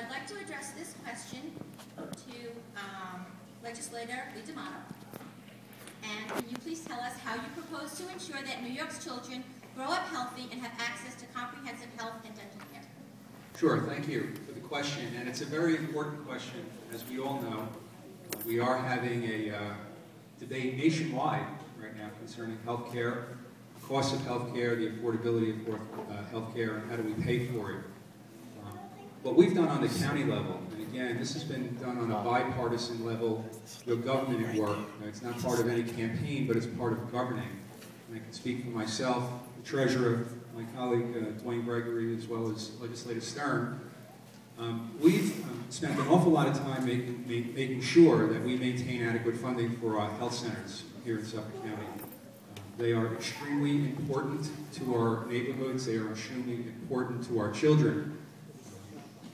I'd like to address this question to Legislator Lee D'Amato. And can you please tell us how you propose to ensure that New York's children grow up healthy and have access to comprehensive health and dental care? Sure, thank you for the question. And it's a very important question. As we all know, we are having a debate nationwide right now concerning health care, the cost of health care, the affordability of health care, and how do we pay for it. What we've done on the county level, and again, this has been done on a bipartisan level with government at work. It's not part of any campaign, but it's part of governing. And I can speak for myself, the treasurer, my colleague Dwayne Gregory, as well as Legislator Stern. We've spent an awful lot of time making sure that we maintain adequate funding for our health centers here in Suffolk County. They are extremely important to our neighborhoods. They are extremely important to our children.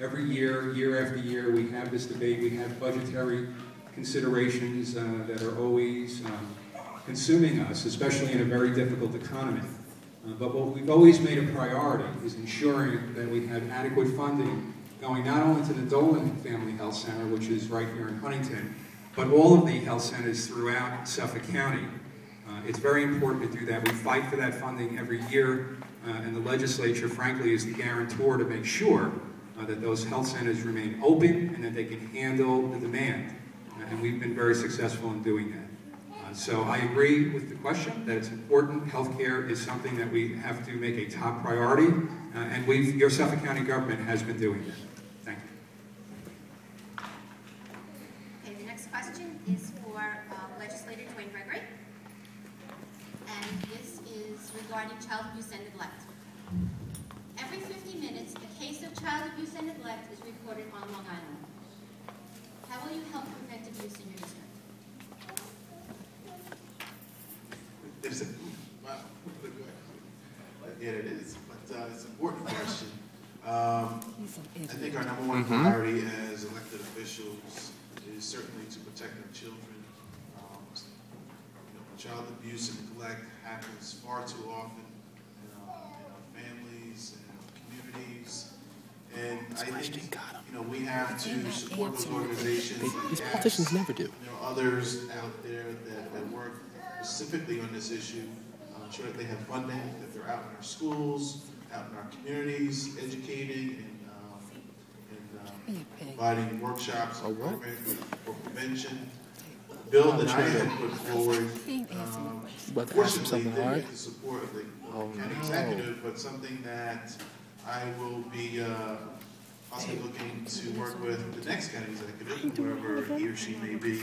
Every year, year after year, we have this debate. We have budgetary considerations that are always consuming us, especially in a very difficult economy. But what we've always made a priority is ensuring that we have adequate funding going not only to the Dolan Family Health Center, which is right here in Huntington, but all of the health centers throughout Suffolk County. It's very important to do that. We fight for that funding every year, and the legislature, frankly, is the guarantor to make sure that those health centers remain open and that they can handle the demand. And we've been very successful in doing that. So I agree with the question that it's important. Healthcare is something that we have to make a top priority, and your Suffolk County government has been doing that. Thank you. Okay, the next question is for Legislator Dwayne Gregory, and this is regarding child abuse and neglect. Every 50 minutes, a case of child abuse and neglect is reported on Long Island. How will you help prevent abuse in your district? Wow, yeah, it is, but it's an important question. I think our number one priority as elected officials is certainly to protect our children. Child abuse and neglect happens far too often in our families and our communities. And I think, we have to support those organizations. These politicians never do. Others out there that work specifically on this issue, ensure that they have funding, that they're out in our schools, out in our communities, educating and providing workshops and programs for prevention. The bill that I had put forward, fortunately, didn't get the support of the county executive, but something that I will be possibly looking to work with the next county executive, whoever he or she may be,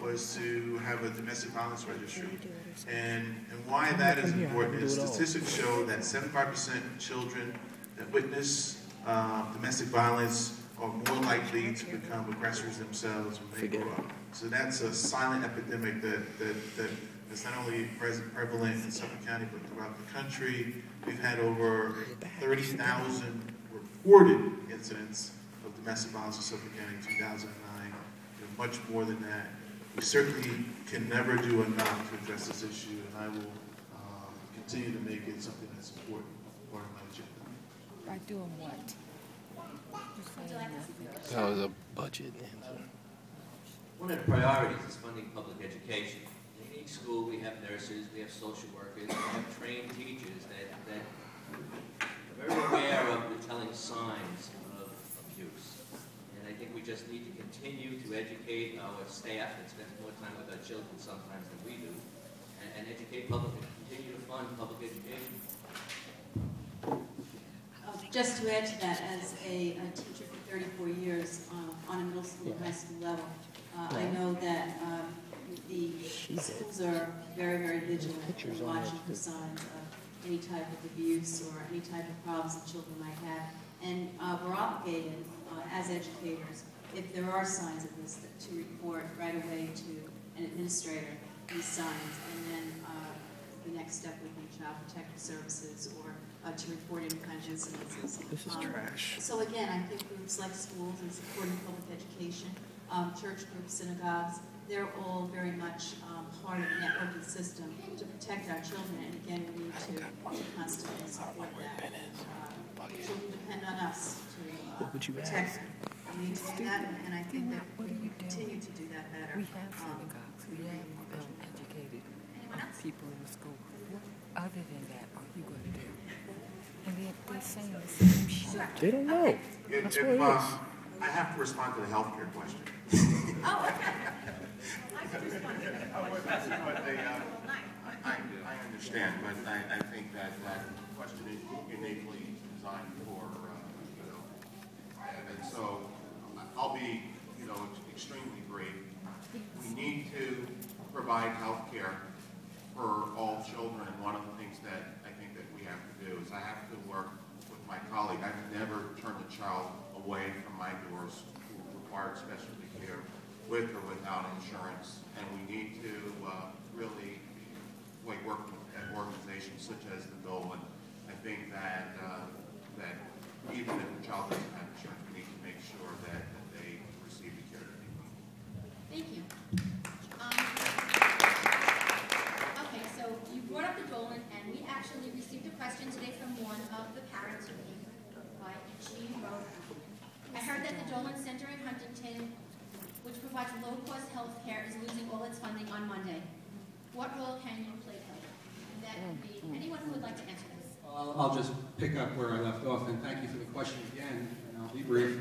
was to have a domestic violence registry. And why that is important is statistics show that 75% of children that witness domestic violence are more likely to become aggressors themselves when they grow up. So that's a silent epidemic that's not only prevalent in Suffolk County but throughout the country. We've had over 30,000 reported incidents of domestic violence in Suffolk County in 2009. Much more than that. We certainly can never do enough to address this issue, and I will continue to make it something that's important part of my agenda. By doing what? That was a budget answer. One of the priorities is funding public education. In each school we have nurses, we have social workers, we have trained teachers that are very aware of the telling signs of abuse. And I think we just need to continue to educate our staff that spends more time with our children sometimes than we do, and educate public, and continue to fund public education. Just to add to that, as a teacher for 34 years on a middle school and high school level, I know that the schools are very, very vigilant in watching for signs of any type of abuse or any type of problems that children might have. And we're obligated as educators, if there are signs of this, to report right away to an administrator these signs, and then the next step would be Child Protective Services or to report any kind of incidences. This is trash. So again, I think groups like schools and supporting public education, church groups, synagogues, they're all very much part of the networking system to protect our children. And again, we need to constantly support that. Children depend on us to would you ask? protect. We need to do that, and I think that What we are you can continue to do that better. We have synagogues, we have educated Anyone else? people in the school. What other than that are you going to do? And they're saying the same shit. They don't know. That's what it is. I have to respond to the healthcare question. Oh, okay. I can respond to that. I understand, but I think that question is uniquely designed for, and so I'll be, extremely brief. We need to provide health care for all children, and one of the things that I think that we have to do is I have to work with my colleague. I've never turned a child away from my doors who required specialty care with or without insurance, and we need to really work with organizations such as the Dolan. I think that that even if the child doesn't have insurance, we need to make sure that they receive the care that they need. Thank you. Okay, so you brought up the Dolan, and we actually received a question today from one of the parents who came by, and she wrote, I heard that the Dolan Center in Huntington, which provides low-cost health care, is losing all its funding on Monday. What role can you play, Kelly? And that could be anyone who would like to answer this. I'll just pick up where I left off, and thank you for the question again, and I'll be brief.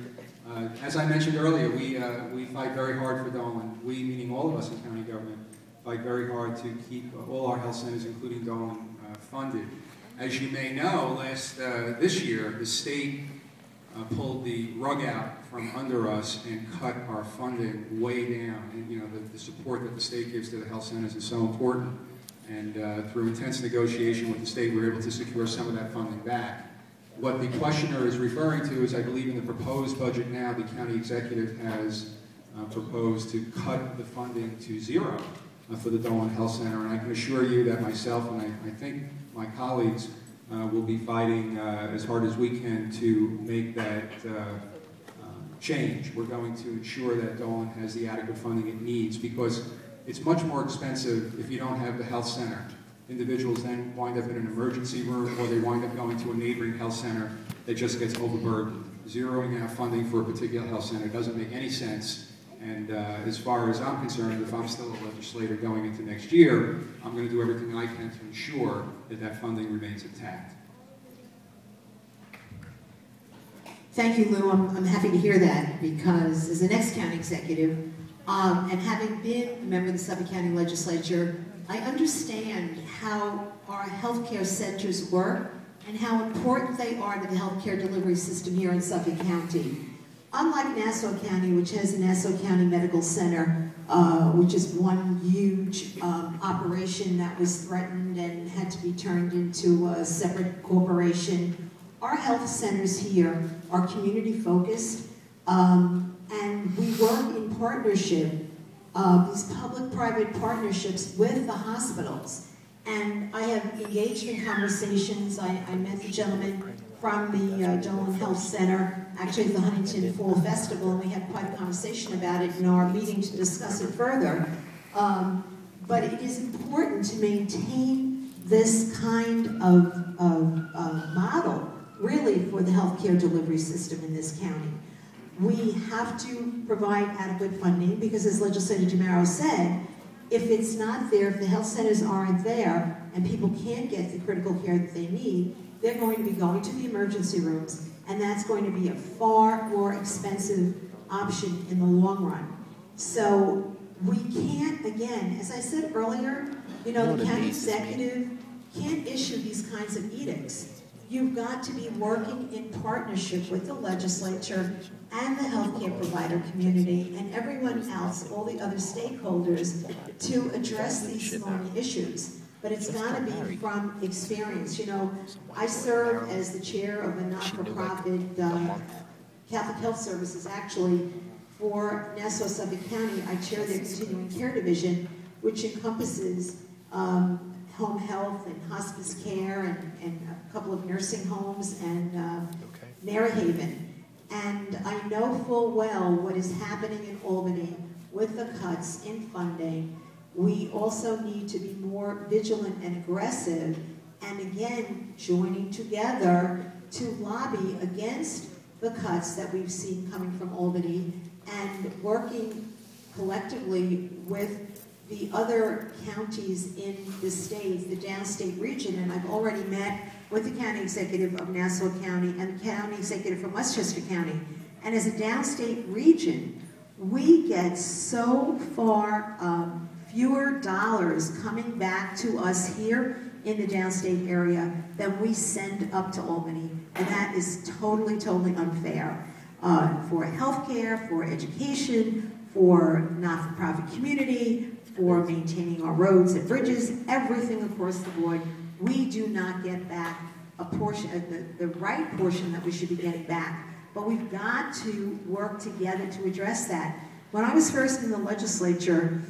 As I mentioned earlier, we fight very hard for Dolan. We, meaning all of us in county government, fight very hard to keep all our health centers, including Dolan, funded. As you may know, this year, the state pulled the rug out from under us and cut our funding way down. And the support that the state gives to the health centers is so important. And through intense negotiation with the state, we were able to secure some of that funding back. What the questioner is referring to is, I believe in the proposed budget now, the county executive has proposed to cut the funding to zero for the Dolan Health Center. And I can assure you that myself and I think my colleagues will be fighting as hard as we can to make that change. We're going to ensure that Dolan has the adequate funding it needs, because it's much more expensive if you don't have the health center. Individuals then wind up in an emergency room, or they wind up going to a neighboring health center that just gets overburdened. Zeroing out funding for a particular health center doesn't make any sense. And as far as I'm concerned, if I'm still a legislator going into next year, I'm going to do everything I can to ensure that that funding remains intact. Thank you, Lou. I'm happy to hear that, because as an ex-county executive, and having been a member of the Suffolk County Legislature, I understand how our healthcare centers work and how important they are to the healthcare delivery system here in Suffolk County. Unlike Nassau County, which has the Nassau County Medical Center, which is one huge operation that was threatened and had to be turned into a separate corporation, our health centers here are community-focused, and we work in partnership, these public-private partnerships with the hospitals. And I have engaged in conversations. I met the gentleman from the Dolan Health Center, actually at the Huntington Fall Festival, and we had quite a conversation about it in our meeting to discuss it further. But it is important to maintain this kind of model, really, for the healthcare delivery system in this county. We have to provide adequate funding, because as Legislator DeMauro said, if it's not there, if the health centers aren't there, and people can't get the critical care that they need, they're going to be going to the emergency rooms, and that's going to be a far more expensive option in the long run. So we can't, again, as I said earlier, the county executive can't issue these kinds of edicts. You've got to be working in partnership with the legislature and the healthcare provider community and everyone else, all the other stakeholders, to address these thorny issues. But it's got to be from experience. I serve as the chair of a not-for-profit Catholic Health Services, actually, for Nassau Suffolk County. I chair their continuing care division, which encompasses home health and hospice care and a couple of nursing homes and Maryhaven. And I know full well what is happening in Albany with the cuts in funding. We also need to be more vigilant and aggressive, and again, joining together to lobby against the cuts that we've seen coming from Albany and working collectively with the other counties in the state, the downstate region, and I've already met with the county executive of Nassau County and the county executive from Westchester County. And as a downstate region, we get so far fewer dollars coming back to us here in the downstate area than we send up to Albany. And that is totally, totally unfair for healthcare, for education, for not-for-profit community, for maintaining our roads and bridges, everything across the board. We do not get back a portion, the right portion that we should be getting back. But we've got to work together to address that. When I was first in the legislature,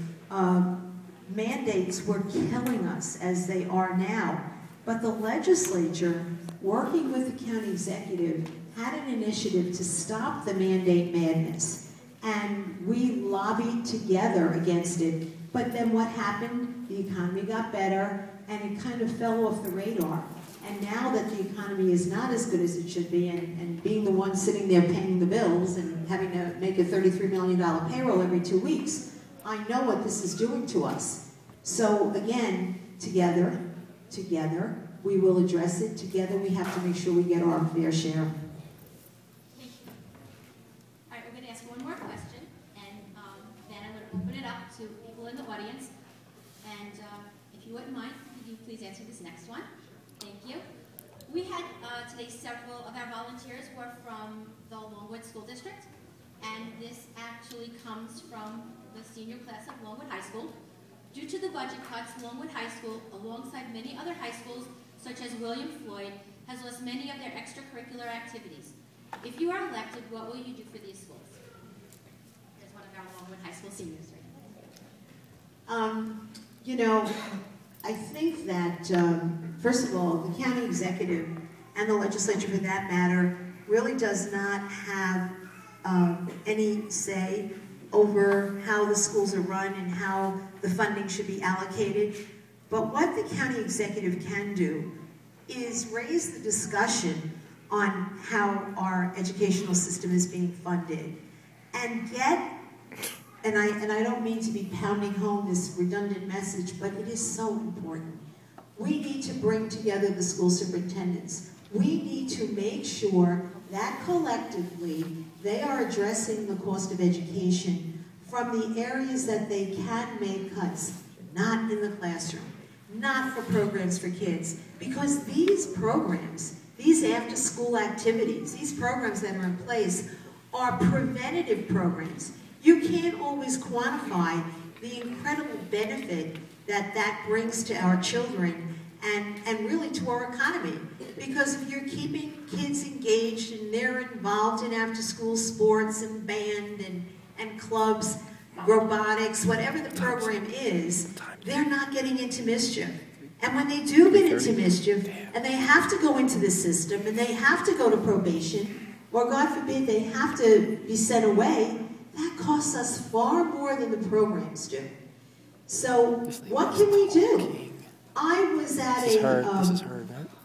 mandates were killing us as they are now. But the legislature, working with the county executive, had an initiative to stop the mandate madness. And we lobbied together against it. But then what happened? The economy got better, and it kind of fell off the radar. And now that the economy is not as good as it should be, and being the one sitting there paying the bills and having to make a $33 million payroll every 2 weeks, I know what this is doing to us. So again, together, we will address it. Together, we have to make sure we get our fair share. Thank you. All right, we're going to ask one more question, and then I'm going to open it up to people in the audience. And if you wouldn't mind, could you please answer this next one? Thank you. We had today several of our volunteers who are from the Longwood School District, and this actually comes from the senior class of Longwood High School. Due to the budget cuts, Longwood High School, alongside many other high schools, such as William Floyd, has lost many of their extracurricular activities. If you are elected, what will you do for these schools? There's one of our Longwood High School seniors right now. You know, I think that, first of all, the county executive and the legislature, for that matter, really does not have any say over how the schools are run and how the funding should be allocated. But what the county executive can do is raise the discussion on how our educational system is being funded and get, and I don't mean to be pounding home this redundant message, but it is so important. We need to bring together the school superintendents. We need to make sure that collectively they are addressing the cost of education from the areas that they can make cuts, not in the classroom, not for programs for kids, because these programs, these after-school activities, these programs that are in place are preventative programs. You can't always quantify the incredible benefit that that brings to our children and really to our economy. Because if you're keeping kids engaged and they're involved in after-school sports and band and clubs, robotics, whatever the program is, they're not getting into mischief. And when they do get into mischief, and they have to go into the system, and they have to go to probation, or God forbid they have to be sent away, that costs us far more than the programs do. So what can we do? I was at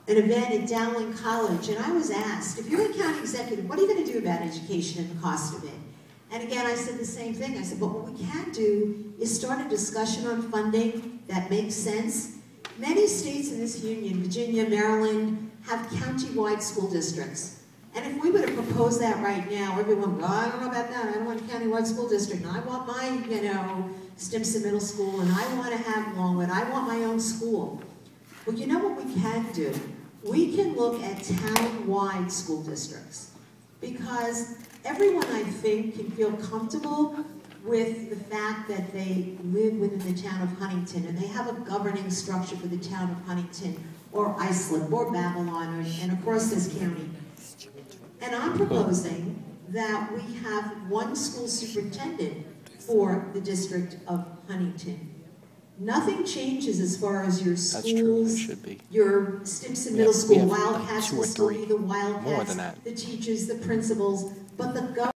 an event at Dowling College, and I was asked, if you're a county executive, what are you going to do about education and the cost of it? And again, I said the same thing. I said, but what we can do is start a discussion on funding that makes sense. Many states in this union, Virginia, Maryland, have county-wide school districts. And if we were to propose that right now, everyone would go, I don't know about that. I don't want a county-wide school district. And I want my, Stimson Middle School, and I want to have Longwood. I want my own school. Well, you know what we can do? We can look at town-wide school districts, because everyone, I think, can feel comfortable with the fact that they live within the town of Huntington, and they have a governing structure for the town of Huntington, or Islip, or Babylon, and of course this county. And I'm proposing that we have one school superintendent for the district of Huntington. Nothing changes as far as your schools, your Stimson Middle School, Wildcats will still be the Wildcats, the teachers, the principals, but the government